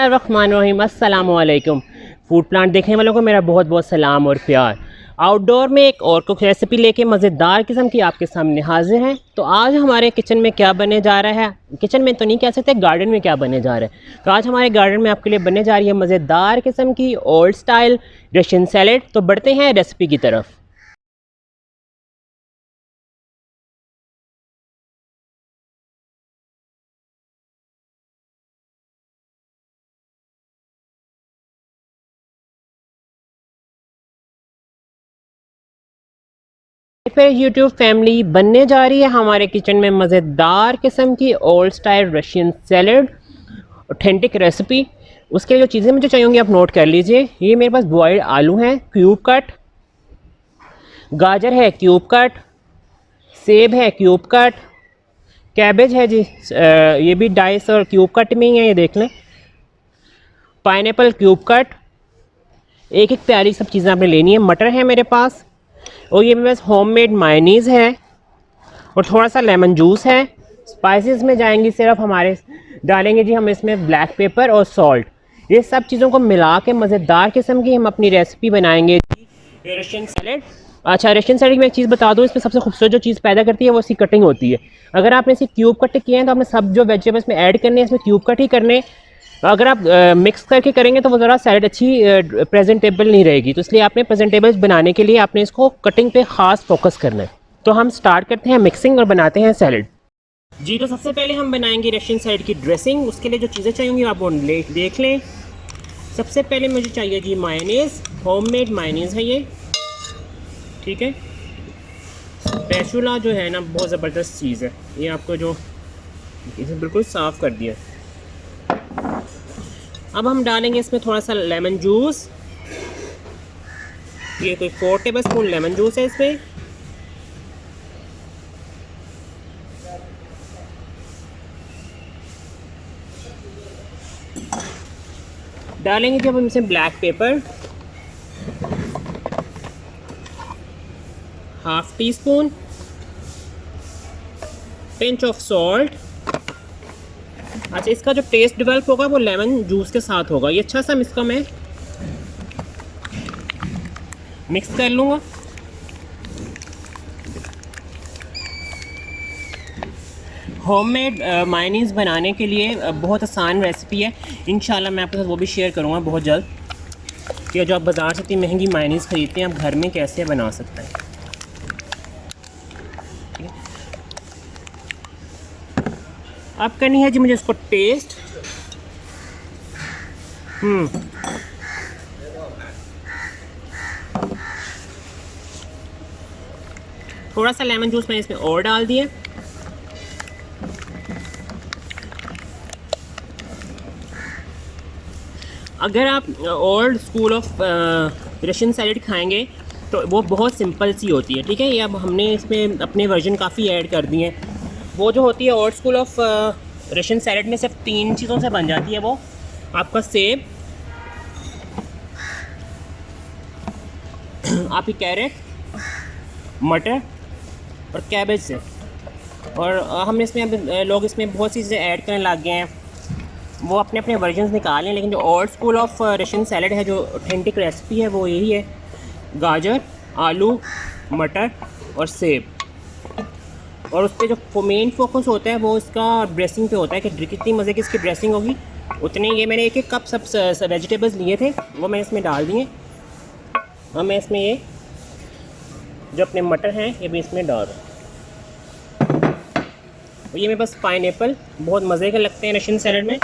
रहमानिर्रहीम अस्सलामु अलैकुम। Food plant देखने वालों को मेरा बहुत बहुत सलाम और प्यार। आउटडोर में एक और कुछ रेसिपी लेके मज़ेदार किस्म की आपके सामने हाजिर हैं। तो आज हमारे किचन में क्या बनने जा रहा है, किचन में तो नहीं कह सकते, गार्डन में क्या बनने जा रहा है। तो आज हमारे गार्डन में आपके लिए बनने जा रही है मज़ेदार किस्म की ओल्ड स्टाइल रशियन सैलेड। तो बढ़ते हैं रेसिपी की तरफ। फिर यूट्यूब फैमिली बनने जा रही है हमारे किचन में मज़ेदार किस्म की old style Russian salad, authentic recipe. उसके लिए जो चीज़ें मुझे चाहिए होंगी आप नोट कर लीजिए। ये मेरे पास बॉइल्ड आलू हैं क्यूब कट, गाजर है क्यूब कट, सेब है क्यूब कट, कैबेज है जी ये भी डाइस और क्यूब कट में ही है, ये देख लें। पाइनएप्पल क्यूब कट, एक एक प्यारी सब चीज़ें आपने लेनी है। मटर है मेरे पास, और ये मेरे पास होममेड मायोनीज़ है, और थोड़ा सा लेमन जूस है। स्पाइसेस में जाएंगी सिर्फ हमारे, डालेंगे जी हम इसमें ब्लैक पेपर और सॉल्ट। ये सब चीज़ों को मिला के मज़ेदार किस्म की हम अपनी रेसिपी बनाएंगे जी रशियन सैलेड। अच्छा, रशियन सैलेड में एक चीज़ बता दूँ, इसमें सबसे खूबसूरत जो चीज़ पैदा करती है वो इसकी कटिंग होती है। अगर आपने इसे क्यूब कट किए हैं तो आपने सब जो वेजिटेबल्स में ऐड करने हैं इसमें क्यूब कट ही करने। अगर आप मिक्स करके करेंगे तो वो ज़रा सैलेड अच्छी प्रेजेंटेबल नहीं रहेगी। तो इसलिए आपने प्रेजेंटेबल बनाने के लिए आपने इसको कटिंग पे ख़ास फोकस करना है। तो हम स्टार्ट करते हैं मिक्सिंग और बनाते हैं सैलेड जी। तो सबसे पहले हम बनाएंगे रशियन सैलेड की ड्रेसिंग। उसके लिए जो चीज़ें चाहिए आप वो देख लें। सबसे पहले मुझे चाहिए जी मायोनीज़, होममेड मायोनीज़ है ये, ठीक है। स्पैचुला जो है ना बहुत ज़बरदस्त चीज़ है, ये आपको जो इसे बिल्कुल साफ़ कर दिया। अब हम डालेंगे इसमें थोड़ा सा लेमन जूस, ये कोई 4 टेबल स्पून लेमन जूस है इसमें। डालेंगे जब हम इसमें black pepper, half tea spoon, pinch of salt. अच्छा, इसका जो टेस्ट डेवलप होगा वो लेमन जूस के साथ होगा। ये अच्छा सा इसका मैं मिक्स कर लूँगा। होममेड मायोनीज़ बनाने के लिए बहुत आसान रेसिपी है। इंशाल्लाह मैं आपके साथ वो भी शेयर करूँगा बहुत जल्द कि जो आप बाज़ार से इतनी महंगी मायोनीज़ ख़रीदते हैं आप घर में कैसे बना सकते हैं। अब करनी है जी मुझे इसको टेस्ट। थोड़ा सा लेमन जूस मैंने इसमें और डाल दिया। अगर आप old school of Russian salad खाएंगे तो वो बहुत सिंपल सी होती है, ठीक है। ये अब हमने इसमें अपने वर्जन काफ़ी ऐड कर दिए हैं। वो जो होती है old school of Russian salad में सिर्फ 3 चीज़ों से बन जाती है। वो आपका सेब, आपकी कैरेट, मटर और कैबेज से। और हमने इसमें लोग इसमें बहुत सी चीज़ें ऐड करने लग गए हैं, वो अपने अपने वर्जन्स निकालें। लेकिन जो old school of Russian salad है, जो ऑथेंटिक रेसिपी है, वो यही है। गाजर, आलू, मटर और सेब। और उस पर जो मेन फोकस होता है वो इसका ड्रेसिंग पे होता है कि कितनी मज़े की इसकी ड्रेसिंग होगी उतनी। ये मैंने एक एक कप सब वेजिटेबल्स लिए थे वो मैंने इसमें डाल दिए। और मैं इसमें ये जो अपने मटर हैं ये भी इसमें डाल रहा हूँ। और ये मेरे पास पाइनएप्पल बहुत मज़े के लगते हैं रशियन सैलेड में।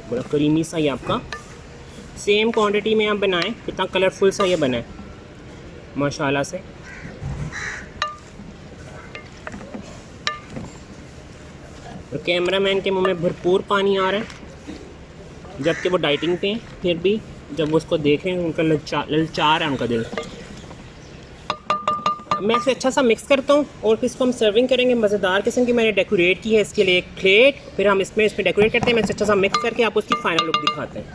बड़ा क्रीमी सा ये आपका, सेम क्वांटिटी में आप बनाएं। कितना कलरफुल सा ये बना है माशाल्लाह से। और कैमरामैन के मुंह में भरपूर पानी आ रहा है, जबकि वो डाइटिंग पे हैं। फिर भी जब वो उसको देखें उनका ललचा रहा है उनका दिल। मैं इसे अच्छा सा मिक्स करता हूँ और फिर इसको हम सर्विंग करेंगे। मज़ेदार किस्म की मैंने डेकोरेट की है इसके लिए एक प्लेट, फिर हम इसमें डेकोरेट करते हैं। मैं इसे अच्छा सा मिक्स करके आपको उसकी फ़ाइनल लुक दिखाते हैं।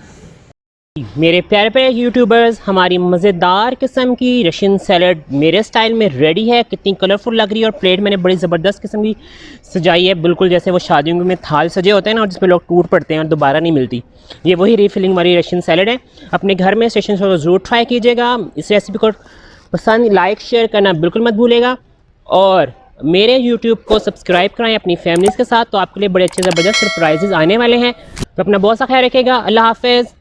मेरे प्यारे प्यारे यूट्यूबर्स, हमारी मज़ेदार किस्म की रशियन सैलड मेरे स्टाइल में रेडी है। कितनी कलरफुल लग रही है और प्लेट मैंने बड़ी ज़बरदस्त किस्म की सजाई है, बिल्कुल जैसे वो शादियों में थाल सजे होते हैं ना, और जिसमें लोग टूट पड़ते हैं और दोबारा नहीं मिलती। ये वही रीफिलिंग वाली रशियन सैलड है। अपने घर में स्टेशन को ज़रूर ट्राई कीजिएगा। इस रेसिपी को पसंद, लाइक, शेयर करना बिल्कुल मत भूलेगा। और मेरे YouTube को सब्सक्राइब कराएं अपनी फैमिलीज़ के साथ, तो आपके लिए बड़े अच्छे ज़बरदस्त सरप्राइजेज़ आने वाले हैं। तो अपना बहुत सा ख्याल रखिएगा। अल्लाह हाफ़िज़।